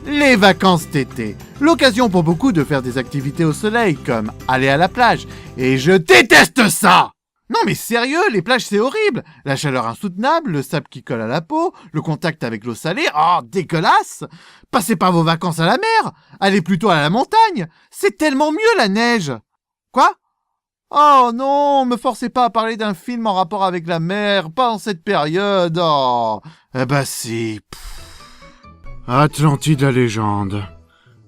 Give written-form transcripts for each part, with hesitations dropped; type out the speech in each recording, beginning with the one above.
Les vacances d'été, l'occasion pour beaucoup de faire des activités au soleil, comme aller à la plage. Et je déteste ça! Non mais sérieux, les plages c'est horrible! La chaleur insoutenable, le sable qui colle à la peau, le contact avec l'eau salée, oh dégueulasse! Passez pas vos vacances à la mer! Allez plutôt à la montagne! C'est tellement mieux la neige! Quoi? Oh non, me forcez pas à parler d'un film en rapport avec la mer, pas en cette période, oh! Eh bah si... Atlantide la légende.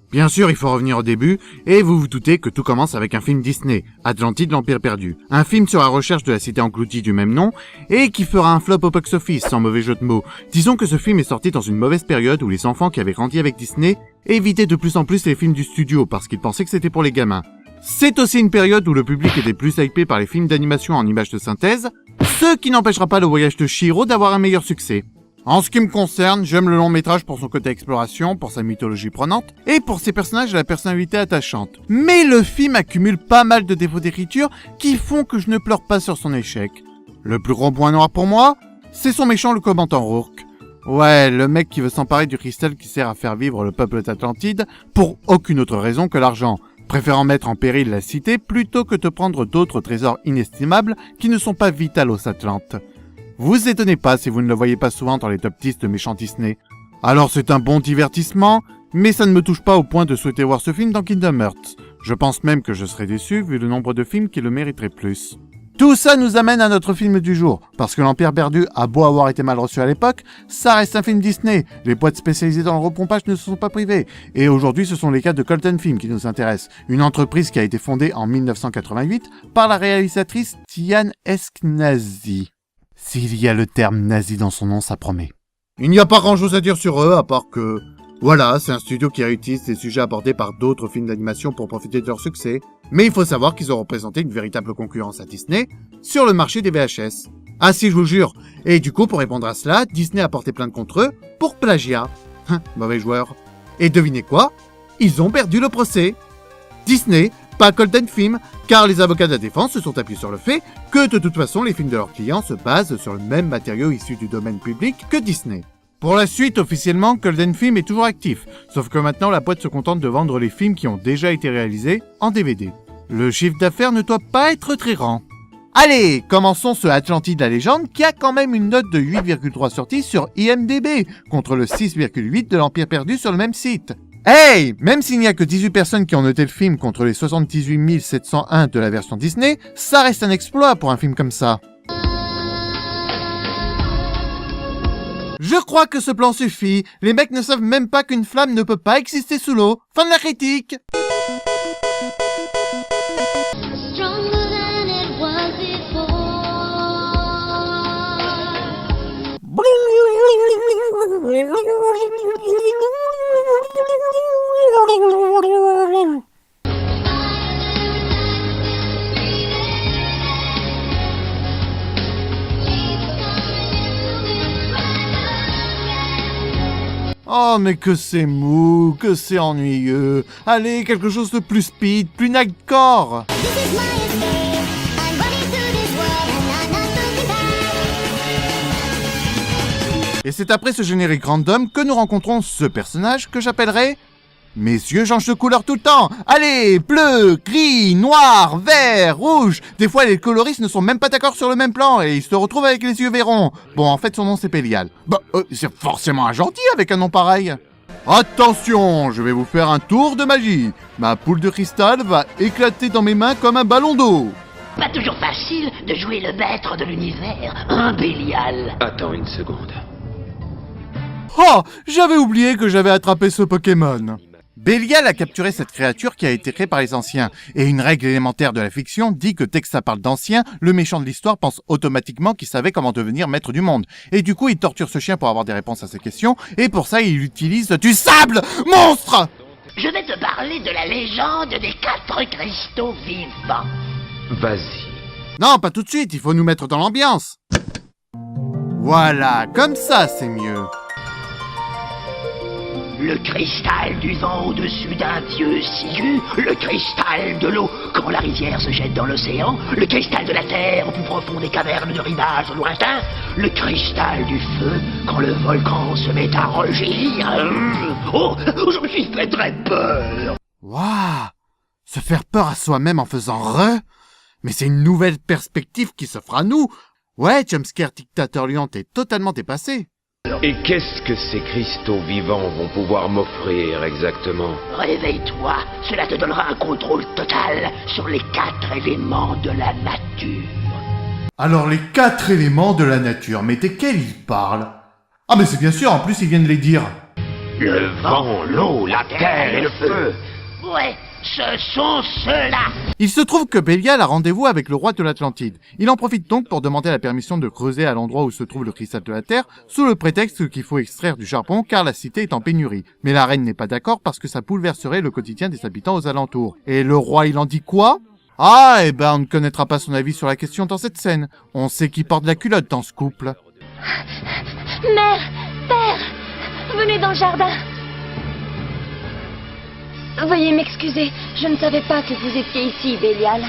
Bien sûr, il faut revenir au début, et vous vous doutez que tout commence avec un film Disney, Atlantide l'Empire perdu. Un film sur la recherche de la cité engloutie du même nom, et qui fera un flop au box-office, sans mauvais jeu de mots. Disons que ce film est sorti dans une mauvaise période où les enfants qui avaient grandi avec Disney évitaient de plus en plus les films du studio, parce qu'ils pensaient que c'était pour les gamins. C'est aussi une période où le public était plus hypé par les films d'animation en images de synthèse, ce qui n'empêchera pas le voyage de Chihiro d'avoir un meilleur succès. En ce qui me concerne, j'aime le long métrage pour son côté exploration, pour sa mythologie prenante, et pour ses personnages à la personnalité attachante. Mais le film accumule pas mal de défauts d'écriture qui font que je ne pleure pas sur son échec. Le plus gros point noir pour moi, c'est son méchant le commandant Rourke. Ouais, le mec qui veut s'emparer du cristal qui sert à faire vivre le peuple d'Atlantide pour aucune autre raison que l'argent, préférant mettre en péril la cité plutôt que de prendre d'autres trésors inestimables qui ne sont pas vitaux aux Atlantes. Vous étonnez pas si vous ne le voyez pas souvent dans les top 10 de méchants Disney. Alors c'est un bon divertissement, mais ça ne me touche pas au point de souhaiter voir ce film dans Kingdom Hearts. Je pense même que je serais déçu vu le nombre de films qui le mériteraient plus. Tout ça nous amène à notre film du jour, parce que l'Empire perdu a beau avoir été mal reçu à l'époque, ça reste un film Disney, les boîtes spécialisées dans le repompage ne se sont pas privées, et aujourd'hui ce sont les cas de Colton Film qui nous intéressent, une entreprise qui a été fondée en 1988 par la réalisatrice Tian Eskenazi. S'il y a le terme nazi dans son nom, ça promet. Il n'y a pas grand-chose à dire sur eux, à part que... Voilà, c'est un studio qui réutilise des sujets abordés par d'autres films d'animation pour profiter de leur succès. Mais il faut savoir qu'ils ont représenté une véritable concurrence à Disney sur le marché des VHS. Ah si, je vous jure. Et du coup, pour répondre à cela, Disney a porté plainte contre eux pour plagiat. Mauvais joueur. Et devinez quoi? Ils ont perdu le procès. Disney, pas Colton Film, car les avocats de la défense se sont appuyés sur le fait que de toute façon les films de leurs clients se basent sur le même matériau issu du domaine public que Disney. Pour la suite, officiellement, Colton Film est toujours actif, sauf que maintenant la boîte se contente de vendre les films qui ont déjà été réalisés en DVD. Le chiffre d'affaires ne doit pas être très grand. Allez, commençons ce Atlantide la légende qui a quand même une note de 8,3 sur 10 sur IMDb, contre le 6,8 de l'Empire perdu sur le même site. Hey! Même s'il n'y a que 18 personnes qui ont noté le film contre les 78 701 de la version Disney, ça reste un exploit pour un film comme ça. Je crois que ce plan suffit. Les mecs ne savent même pas qu'une flamme ne peut pas exister sous l'eau. Fin de la critique! Oh mais que c'est mou, que c'est ennuyeux. Allez, quelque chose de plus speed, plus nightcore. Et c'est après ce générique random que nous rencontrons ce personnage que j'appellerai... Mes yeux changent de couleur tout le temps. Allez, bleu, gris, noir, vert, rouge. Des fois, les coloristes ne sont même pas d'accord sur le même plan et ils se retrouvent avec les yeux verrons. Bon, en fait, son nom c'est Bélial. Bah, c'est forcément un gentil avec un nom pareil. Attention, je vais vous faire un tour de magie. Ma boule de cristal va éclater dans mes mains comme un ballon d'eau. Pas toujours facile de jouer le maître de l'univers, hein, Bélial? Attends une seconde. Oh, j'avais oublié que j'avais attrapé ce Pokémon. Bélial a capturé cette créature qui a été créée par les anciens, et une règle élémentaire de la fiction dit que dès que ça parle d'anciens, le méchant de l'histoire pense automatiquement qu'il savait comment devenir maître du monde. Et du coup, il torture ce chien pour avoir des réponses à ses questions, et pour ça, il utilise du sable, monstre! Je vais te parler de la légende des 4 cristaux vivants. Vas-y. Non, pas tout de suite, il faut nous mettre dans l'ambiance. Voilà, comme ça, c'est mieux. Le cristal du vent au-dessus d'un vieux ciguë, le cristal de l'eau quand la rivière se jette dans l'océan, le cristal de la terre au plus profond des cavernes de rivage lointain, le cristal du feu quand le volcan se met à rougir. Oh, je me suis fait très peur. Waouh! Se faire peur à soi-même en faisant re? Mais c'est une nouvelle perspective qui s'offre à nous. Ouais, jumpscare dictateur lion, t'es totalement dépassé. Et qu'est-ce que ces cristaux vivants vont pouvoir m'offrir exactement? Réveille-toi, cela te donnera un contrôle total sur les 4 éléments de la nature. Alors les 4 éléments de la nature, mais desquels ils parlent? Ah mais c'est bien sûr, en plus ils viennent de les dire. Le vent, l'eau, la terre et le feu. Ouais, ce sont ceux-là. Il se trouve que Bélial a rendez-vous avec le roi de l'Atlantide. Il en profite donc pour demander la permission de creuser à l'endroit où se trouve le cristal de la Terre, sous le prétexte qu'il faut extraire du charbon car la cité est en pénurie. Mais la reine n'est pas d'accord parce que ça bouleverserait le quotidien des habitants aux alentours. Et le roi, il en dit quoi? Ah, eh ben on ne connaîtra pas son avis sur la question dans cette scène. On sait qui porte la culotte dans ce couple. Mère, père, venez dans le jardin. Veuillez m'excuser, je ne savais pas que vous étiez ici, Bélial.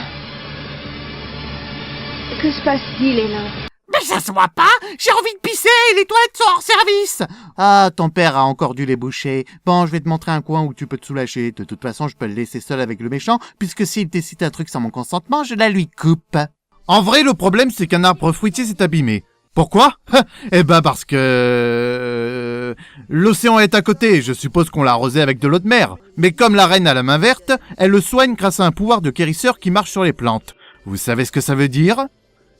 Que se passe-t-il, les nains? Mais ça se voit pas! J'ai envie de pisser! Les toilettes sont hors service! Ah, ton père a encore dû les boucher. Bon, je vais te montrer un coin où tu peux te soulager. De toute façon, je peux le laisser seul avec le méchant, puisque s'il décide un truc sans mon consentement, je la lui coupe. En vrai, le problème, c'est qu'un arbre fruitier s'est abîmé. Pourquoi? Eh ben parce que... l'océan est à côté, je suppose qu'on l'a arrosé avec de l'eau de mer. Mais comme la reine a la main verte, elle le soigne grâce à un pouvoir de guérisseur qui marche sur les plantes. Vous savez ce que ça veut dire?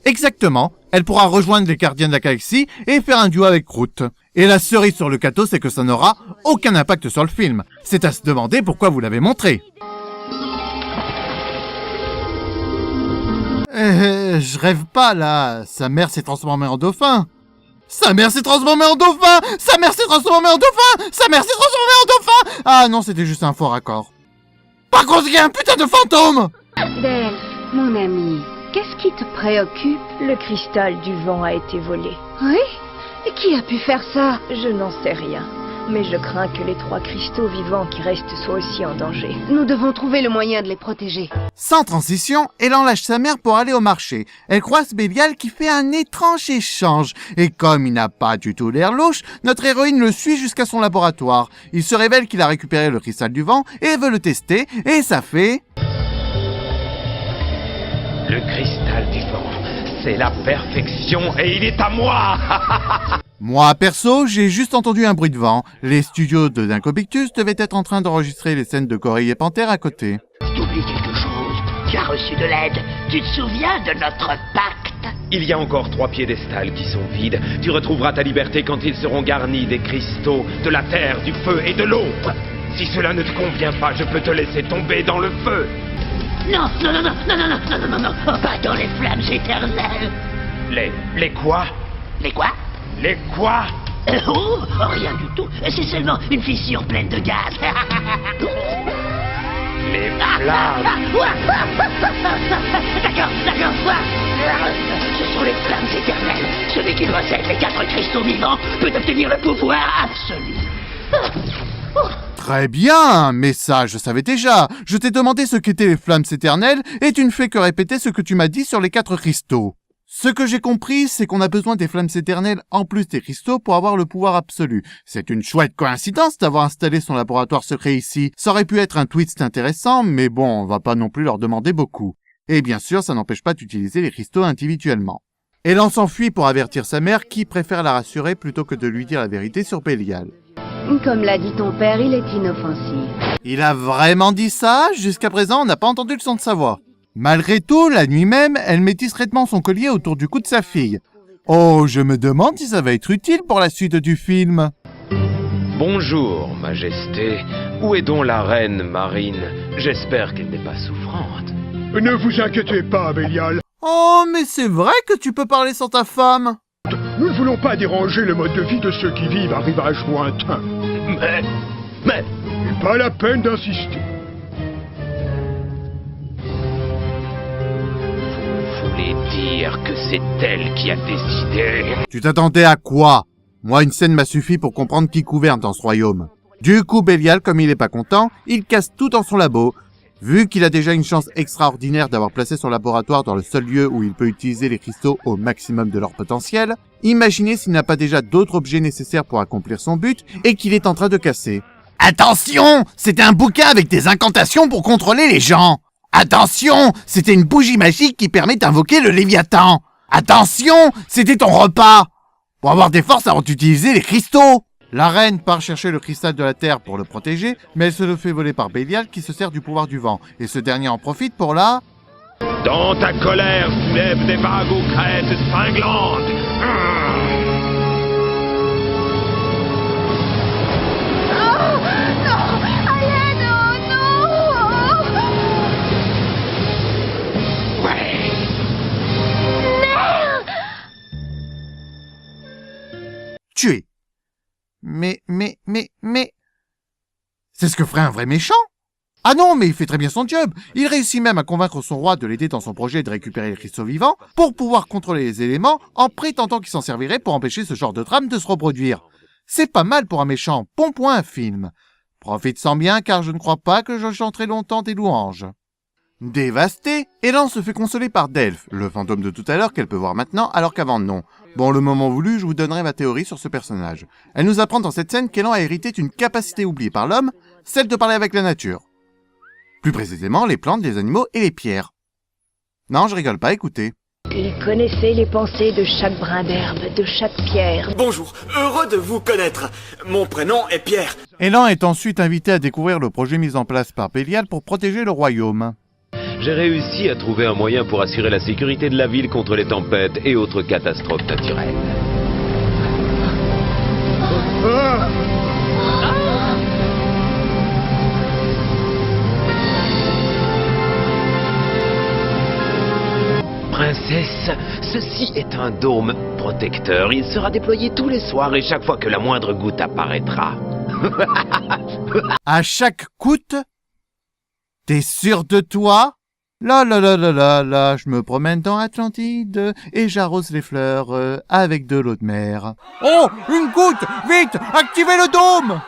Exactement, elle pourra rejoindre les gardiens de la galaxie et faire un duo avec Groot. Et la cerise sur le gâteau, c'est que ça n'aura aucun impact sur le film. C'est à se demander pourquoi vous l'avez montré. Je rêve pas, là. Sa mère s'est transformée en dauphin. Sa mère s'est transformée en dauphin. Sa mère s'est transformée en dauphin. Sa mère s'est transformée en dauphin. Ah non, c'était juste un faux raccord. Par contre, il y a un putain de fantôme. Dale, mon ami, qu'est-ce qui te préoccupe? Le cristal du vent a été volé. Oui? Et qui a pu faire ça? Je n'en sais rien. Mais je crains que les 3 cristaux vivants qui restent soient aussi en danger. Nous devons trouver le moyen de les protéger. Sans transition, elle enlâche sa mère pour aller au marché. Elle croise Bélial qui fait un étrange échange. Et comme il n'a pas du tout l'air louche, notre héroïne le suit jusqu'à son laboratoire. Il se révèle qu'il a récupéré le cristal du vent et veut le tester. Et ça fait... Le cristal du vent, c'est la perfection et il est à moi. Moi, perso, j'ai juste entendu un bruit de vent. Les studios de Dincobictus devaient être en train d'enregistrer les scènes de Gorille et Panthère à côté. T'oublies quelque chose. Tu as reçu de l'aide. Tu te souviens de notre pacte? Il y a encore 3 piédestals qui sont vides. Tu retrouveras ta liberté quand ils seront garnis des cristaux, de la terre, du feu et de l'eau. Si cela ne te convient pas, je peux te laisser tomber dans le feu. Non, non, non, non, non, non, non, non, non, non, non, pas dans les flammes éternelles. Les quoi? Les quoi? Les quoi? Oh, rien du tout. C'est seulement une fissure pleine de gaz. Les flammes. D'accord, d'accord. Ce sont les flammes éternelles. Celui qui possède les 4 cristaux vivants peut obtenir le pouvoir absolu. Très bien, mais ça, je savais déjà. Je t'ai demandé ce qu'étaient les flammes éternelles et tu ne fais que répéter ce que tu m'as dit sur les 4 cristaux. Ce que j'ai compris, c'est qu'on a besoin des flammes éternelles en plus des cristaux pour avoir le pouvoir absolu. C'est une chouette coïncidence d'avoir installé son laboratoire secret ici. Ça aurait pu être un twist intéressant, mais bon, on va pas non plus leur demander beaucoup. Et bien sûr, ça n'empêche pas d'utiliser les cristaux individuellement. Elle en s'enfuit pour avertir sa mère qui préfère la rassurer plutôt que de lui dire la vérité sur Bélial. Comme l'a dit ton père, il est inoffensif. Il a vraiment dit ça? Jusqu'à présent, on n'a pas entendu le son de sa voix. Malgré tout, la nuit même, elle met discrètement son collier autour du cou de sa fille. Oh, je me demande si ça va être utile pour la suite du film. Bonjour, Majesté. Où est donc la reine Marine? J'espère qu'elle n'est pas souffrante. Ne vous inquiétez pas, Bélial. Oh, mais c'est vrai que tu peux parler sans ta femme. Nous ne voulons pas déranger le mode de vie de ceux qui vivent à rivage lointain. Mais... Pas la peine d'insister. Vous voulez dire que c'est elle qui a décidé? Tu t'attendais à quoi? Moi, une scène m'a suffi pour comprendre qui gouverne dans ce royaume. Du coup, Bélial, comme il est pas content, il casse tout dans son labo. Vu qu'il a déjà une chance extraordinaire d'avoir placé son laboratoire dans le seul lieu où il peut utiliser les cristaux au maximum de leur potentiel, imaginez s'il n'a pas déjà d'autres objets nécessaires pour accomplir son but et qu'il est en train de casser. Attention, c'était un bouquin avec des incantations pour contrôler les gens. Attention, c'était une bougie magique qui permet d'invoquer le Léviathan. Attention, c'était ton repas. Pour avoir des forces avant d'utiliser les cristaux. La reine part chercher le cristal de la terre pour le protéger, mais elle se le fait voler par Bélial qui se sert du pouvoir du vent, et ce dernier en profite pour la... Dans ta colère, soulève des vagues aux crêtes cinglantes. Ouais. Tuer. Mais... C'est ce que ferait un vrai méchant. Ah non, mais il fait très bien son job. Il réussit même à convaincre son roi de l'aider dans son projet de récupérer les cristaux vivants pour pouvoir contrôler les éléments en prétendant qu'il s'en servirait pour empêcher ce genre de trame de se reproduire. C'est pas mal pour un méchant. Bon point, film. Profite-en bien car je ne crois pas que je chanterai longtemps des louanges. Dévastée, Elan se fait consoler par Delphes, le fantôme de tout à l'heure qu'elle peut voir maintenant alors qu'avant non. Bon, le moment voulu, je vous donnerai ma théorie sur ce personnage. Elle nous apprend dans cette scène qu'Elan a hérité d'une capacité oubliée par l'homme, celle de parler avec la nature. Plus précisément, les plantes, les animaux et les pierres. Non, je rigole pas, écoutez. Il connaissait les pensées de chaque brin d'herbe, de chaque pierre. Bonjour, heureux de vous connaître. Mon prénom est Pierre. Elan est ensuite invité à découvrir le projet mis en place par Bélial pour protéger le royaume. J'ai réussi à trouver un moyen pour assurer la sécurité de la ville contre les tempêtes et autres catastrophes naturelles. Princesse, ceci est un dôme protecteur. Il sera déployé tous les soirs et chaque fois que la moindre goutte apparaîtra. À chaque goutte? T'es sûr de toi? Là, je me promène dans Atlantide et j'arrose les fleurs avec de l'eau de mer. Oh, une goutte! Vite, activez le dôme!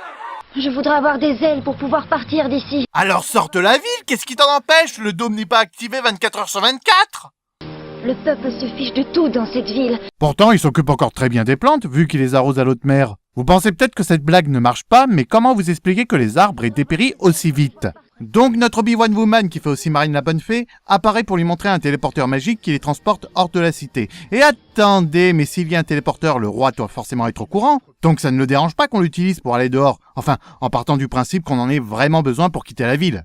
Je voudrais avoir des ailes pour pouvoir partir d'ici. Alors sors de la ville, qu'est-ce qui t'en empêche? Le dôme n'est pas activé 24 heures sur 24! Le peuple se fiche de tout dans cette ville. Pourtant, il s'occupe encore très bien des plantes, vu qu'il les arrose à l'eau de mer. Vous pensez peut-être que cette blague ne marche pas, mais comment vous expliquer que les arbres aient dépéri aussi vite? Donc notre Obi-Wan Woman, qui fait aussi Marine la Bonne Fée, apparaît pour lui montrer un téléporteur magique qui les transporte hors de la cité. Et attendez, mais s'il y a un téléporteur, le roi doit forcément être au courant. Donc ça ne le dérange pas qu'on l'utilise pour aller dehors. Enfin, en partant du principe qu'on en ait vraiment besoin pour quitter la ville.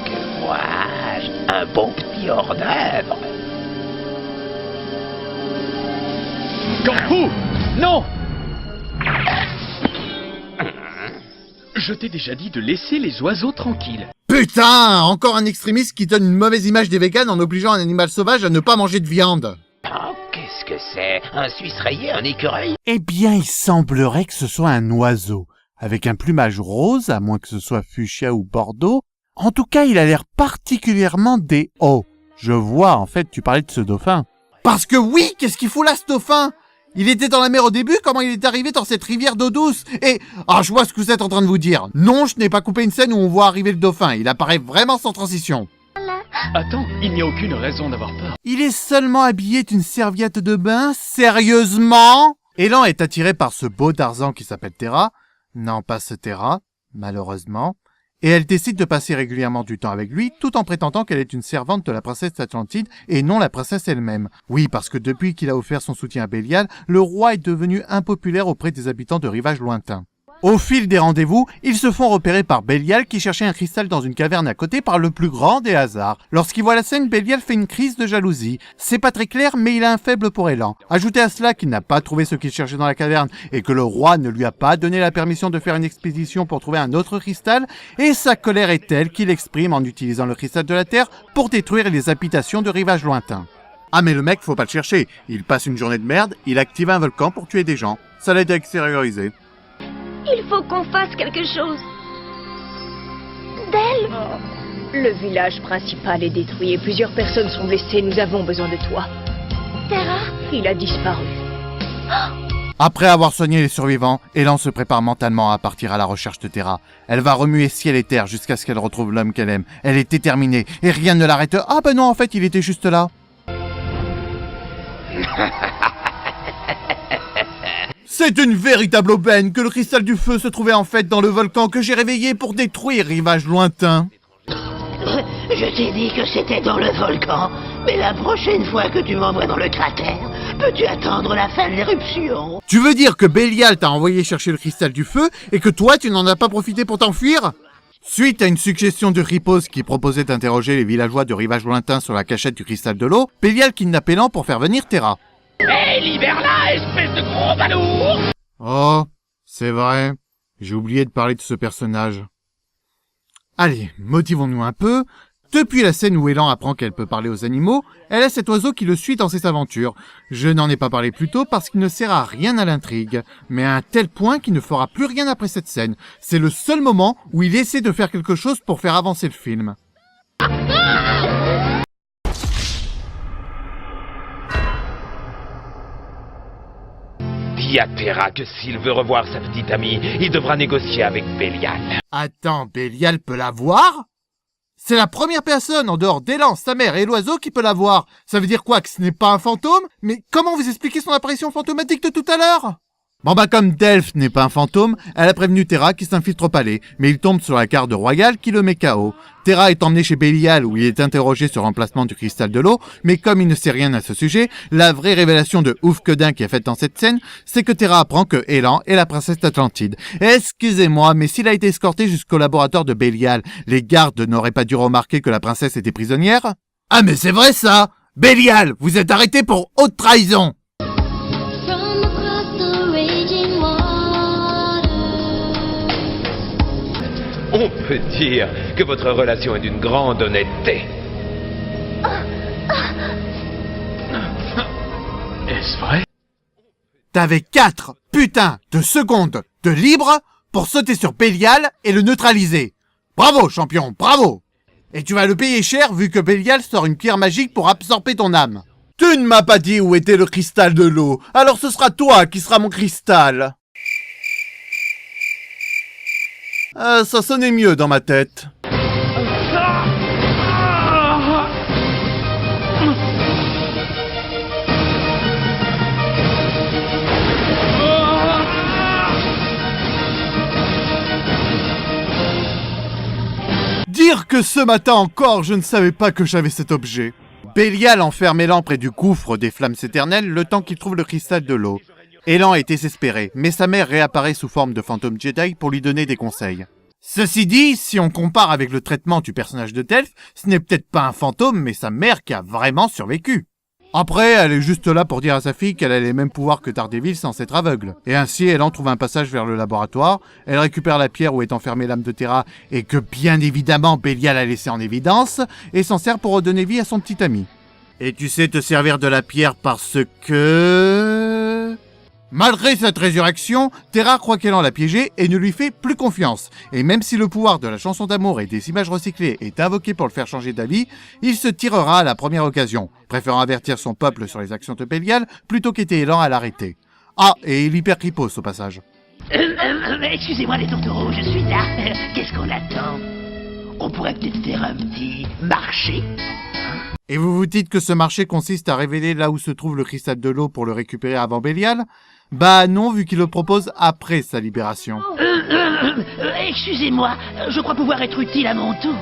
Que vois-je? Un bon petit hors-d'œuvre. Corfou! Non! Je t'ai déjà dit de laisser les oiseaux tranquilles. Putain! Encore un extrémiste qui donne une mauvaise image des véganes en obligeant un animal sauvage à ne pas manger de viande. Oh, qu'est-ce que c'est? Un Suisse rayé, un écureuil? Eh bien, il semblerait que ce soit un oiseau, avec un plumage rose, à moins que ce soit fuchsia ou bordeaux. En tout cas, il a l'air particulièrement Oh, je vois, en fait, tu parlais de ce dauphin. Parce que oui, qu'est-ce qu'il fout là, ce dauphin? Il était dans la mer au début, comment il est arrivé dans cette rivière d'eau douce? Et, je vois ce que vous êtes en train de vous dire. Non, je n'ai pas coupé une scène où on voit arriver le dauphin, il apparaît vraiment sans transition. Attends, il n'y a aucune raison d'avoir peur. Il est seulement habillé d'une serviette de bain? Sérieusement? Elan est attiré par ce beau Tarzan qui s'appelle Terra. Non, pas ce Terra, malheureusement. Et elle décide de passer régulièrement du temps avec lui, tout en prétendant qu'elle est une servante de la princesse Atlantide et non la princesse elle-même. Oui, parce que depuis qu'il a offert son soutien à Bélial, le roi est devenu impopulaire auprès des habitants de rivages lointains. Au fil des rendez-vous, ils se font repérer par Bélial qui cherchait un cristal dans une caverne à côté par le plus grand des hasards. Lorsqu'il voit la scène, Bélial fait une crise de jalousie. C'est pas très clair, mais il a un faible pour Elan. Ajoutez à cela qu'il n'a pas trouvé ce qu'il cherchait dans la caverne et que le roi ne lui a pas donné la permission de faire une expédition pour trouver un autre cristal, et sa colère est telle qu'il exprime en utilisant le cristal de la Terre pour détruire les habitations de rivages lointains. Ah mais le mec, faut pas le chercher. Il passe une journée de merde, il active un volcan pour tuer des gens. Ça l'aide à extérioriser. Il faut qu'on fasse quelque chose. Delphes! Le village principal est détruit et plusieurs personnes sont blessées. Nous avons besoin de toi. Terra? Il a disparu. Après avoir soigné les survivants, Elan se prépare mentalement à partir à la recherche de Terra. Elle va remuer ciel et terre jusqu'à ce qu'elle retrouve l'homme qu'elle aime. Elle est déterminée et rien ne l'arrête. Ah ben non, en fait, il était juste là. C'est une véritable aubaine que le cristal du feu se trouvait en fait dans le volcan que j'ai réveillé pour détruire Rivage Lointain. Je t'ai dit que c'était dans le volcan, mais la prochaine fois que tu m'envoies dans le cratère, peux-tu attendre la fin de l'éruption? Tu veux dire que Bélial t'a envoyé chercher le cristal du feu et que toi tu n'en as pas profité pour t'enfuir? Suite à une suggestion de Ripos qui proposait d'interroger les villageois de Rivage Lointain sur la cachette du cristal de l'eau, Bélial kidnappe Elan pour faire venir Terra. Hé, libère-la, espèce de gros balourd! Oh, c'est vrai, j'ai oublié de parler de ce personnage. Allez, motivons-nous un peu. Depuis la scène où Elan apprend qu'elle peut parler aux animaux, elle a cet oiseau qui le suit dans ses aventures. Je n'en ai pas parlé plus tôt parce qu'il ne sert à rien à l'intrigue, mais à un tel point qu'il ne fera plus rien après cette scène. C'est le seul moment où il essaie de faire quelque chose pour faire avancer le film. Dis à Terra que s'il veut revoir sa petite amie, il devra négocier avec Bélial. Attends, Bélial peut la voir ? C'est la première personne, en dehors d'Elan, sa mère et l'oiseau, qui peut la voir. Ça veut dire quoi, que ce n'est pas un fantôme? Mais comment vous expliquez son apparition fantomatique de tout à l'heure? Bon bah comme Delphes n'est pas un fantôme, elle a prévenu Terra qui s'infiltre au palais, mais il tombe sur la carte de Royal qui le met KO. Terra est emmené chez Bélial où il est interrogé sur l'emplacement du cristal de l'eau, mais comme il ne sait rien à ce sujet, la vraie révélation de ouf que dingue qui est faite dans cette scène, c'est que Terra apprend que Elan est la princesse d'Atlantide. Excusez-moi, mais s'il a été escorté jusqu'au laboratoire de Bélial, les gardes n'auraient pas dû remarquer que la princesse était prisonnière? Ah mais c'est vrai ça! Bélial, vous êtes arrêté pour haute trahison! On peut dire que votre relation est d'une grande honnêteté. Est-ce vrai? T'avais 4 putains de secondes de libre pour sauter sur Bélial et le neutraliser. Bravo, champion, bravo! Et tu vas le payer cher vu que Bélial sort une pierre magique pour absorber ton âme. Tu ne m'as pas dit où était le cristal de l'eau, alors ce sera toi qui sera mon cristal. Ça sonnait mieux dans ma tête. Dire que ce matin encore, je ne savais pas que j'avais cet objet. Bélial enferme Elan près du gouffre des flammes éternelles le temps qu'il trouve le cristal de l'eau. Elan est désespéré, mais sa mère réapparaît sous forme de fantôme Jedi pour lui donner des conseils. Ceci dit, si on compare avec le traitement du personnage de Delphes, ce n'est peut-être pas un fantôme, mais sa mère qui a vraiment survécu. Après, elle est juste là pour dire à sa fille qu'elle a les mêmes pouvoirs que Daredevil sans être aveugle. Et ainsi, Elan trouve un passage vers le laboratoire, elle récupère la pierre où est enfermée l'âme de Terra, et que bien évidemment Bélial a laissé en évidence, et s'en sert pour redonner vie à son petit ami. Et tu sais te servir de la pierre parce que... Malgré cette résurrection, Terra croit qu'Elan l'a piégé et ne lui fait plus confiance. Et même si le pouvoir de la chanson d'amour et des images recyclées est invoqué pour le faire changer d'avis, il se tirera à la première occasion, préférant avertir son peuple sur les actions de Bélial plutôt qu'aider Elan à l'arrêter. Ah, et il hyper ripose au passage. Excusez-moi les tourtereaux, je suis là. Qu'est-ce qu'on attend? On pourrait peut-être faire un petit marché. Et vous vous dites que ce marché consiste à révéler là où se trouve le cristal de l'eau pour le récupérer avant Bélial? Bah non, vu qu'il le propose après sa libération. Excusez-moi, je crois pouvoir être utile à mon tour.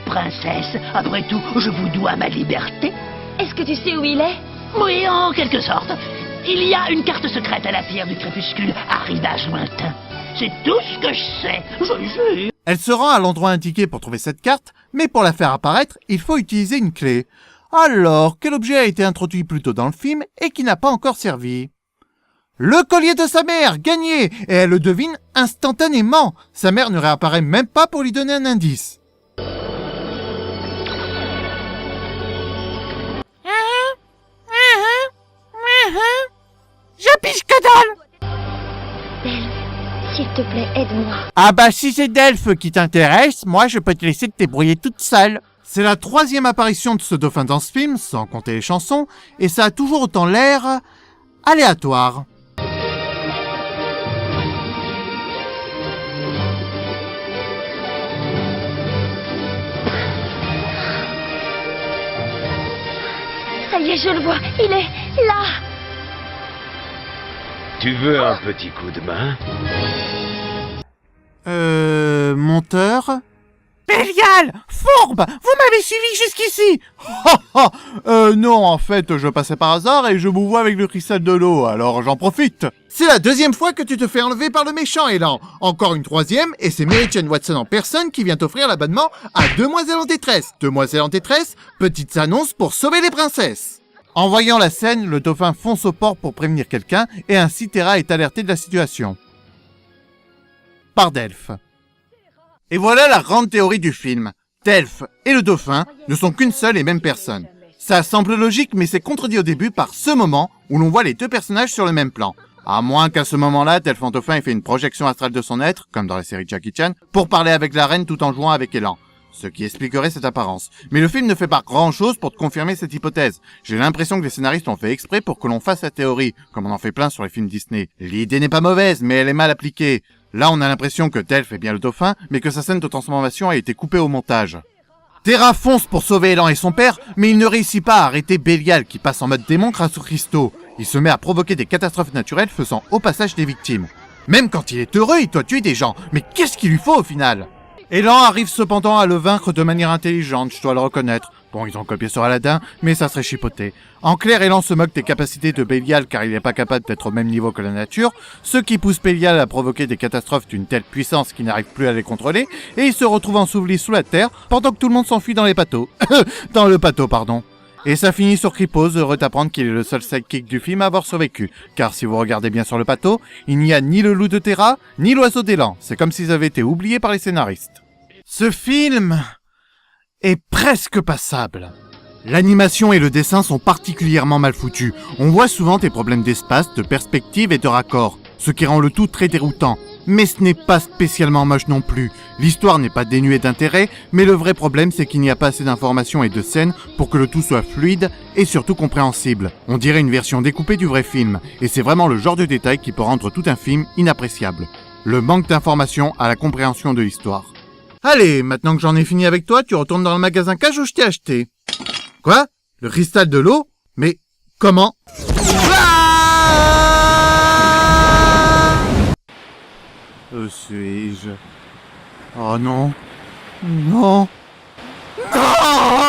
Princesse, après tout, je vous dois ma liberté. Est-ce que tu sais où il est? Oui, en quelque sorte. Il y a une carte secrète à la pierre du crépuscule à Rivage Lointain. C'est tout ce que je sais, je jure. Elle se rend à l'endroit indiqué pour trouver cette carte, mais pour la faire apparaître, il faut utiliser une clé. Alors, quel objet a été introduit plus tôt dans le film et qui n'a pas encore servi? Le collier de sa mère, gagné! Et elle le devine instantanément. Sa mère ne réapparaît même pas pour lui donner un indice. Je piche que dalle! Delphes, s'il te plaît, aide-moi. Ah bah si c'est Delphes qui t'intéresse, moi je peux te laisser te débrouiller toute seule. C'est la 3e apparition de ce dauphin dans ce film, sans compter les chansons, et ça a toujours autant l'air... aléatoire. y est, je le vois. Il est là. Tu veux un petit coup de main? Monteur? Bélial! Fourbe! Vous m'avez suivi jusqu'ici! Non, en fait, je passais par hasard et je vous vois avec le cristal de l'eau, alors j'en profite. C'est la deuxième fois que tu te fais enlever par le méchant, Elan. Encore une troisième, et c'est Mary Jane Watson en personne qui vient t'offrir l'abonnement à Demoiselle en détresse. Demoiselle en détresse, petite annonce pour sauver les princesses. En voyant la scène, le dauphin fonce au port pour prévenir quelqu'un et ainsi Terra est alertée de la situation. Par Delphes. Et voilà la grande théorie du film. Delphes et le dauphin ne sont qu'une seule et même personne. Ça semble logique, mais c'est contredit au début par ce moment où l'on voit les deux personnages sur le même plan. À moins qu'à ce moment-là, Delphes en dauphin ait fait une projection astrale de son être, comme dans la série Jackie Chan, pour parler avec la reine tout en jouant avec Elan. Ce qui expliquerait cette apparence. Mais le film ne fait pas grand-chose pour te confirmer cette hypothèse. J'ai l'impression que les scénaristes ont fait exprès pour que l'on fasse la théorie, comme on en fait plein sur les films Disney. L'idée n'est pas mauvaise, mais elle est mal appliquée. Là, on a l'impression que Delphes est bien le dauphin, mais que sa scène de transformation a été coupée au montage. Terra fonce pour sauver Elan et son père, mais il ne réussit pas à arrêter Bélial qui passe en mode démon grâce aux cristaux. Il se met à provoquer des catastrophes naturelles faisant au passage des victimes. Même quand il est heureux, il doit tuer des gens. Mais qu'est-ce qu'il lui faut au final? Elan arrive cependant à le vaincre de manière intelligente, je dois le reconnaître. Bon, ils ont copié sur Aladdin, mais ça serait chipoté. En clair, Elan se moque des capacités de Bélial car il n'est pas capable d'être au même niveau que la nature, ce qui pousse Bélial à provoquer des catastrophes d'une telle puissance qu'il n'arrive plus à les contrôler, et il se retrouve enseveli sous la terre pendant que tout le monde s'enfuit dans les bateaux. Dans le bateau, pardon. Et ça finit sur Krippos, heureux d'apprendre qu'il est le seul sidekick du film à avoir survécu. Car si vous regardez bien sur le bateau, il n'y a ni le loup de Terra, ni l'oiseau d'élan. C'est comme s'ils avaient été oubliés par les scénaristes. Ce film est presque passable. L'animation et le dessin sont particulièrement mal foutus. On voit souvent des problèmes d'espace, de perspective et de raccord, ce qui rend le tout très déroutant. Mais ce n'est pas spécialement moche non plus. L'histoire n'est pas dénuée d'intérêt, mais le vrai problème c'est qu'il n'y a pas assez d'informations et de scènes pour que le tout soit fluide et surtout compréhensible. On dirait une version découpée du vrai film, et c'est vraiment le genre de détail qui peut rendre tout un film inappréciable. Le manque d'informations à la compréhension de l'histoire. Allez, maintenant que j'en ai fini avec toi, tu retournes dans le magasin cage où je t'ai acheté. Quoi? Le cristal de l'eau? Mais comment? Suis-je? Oh non. Non. Non.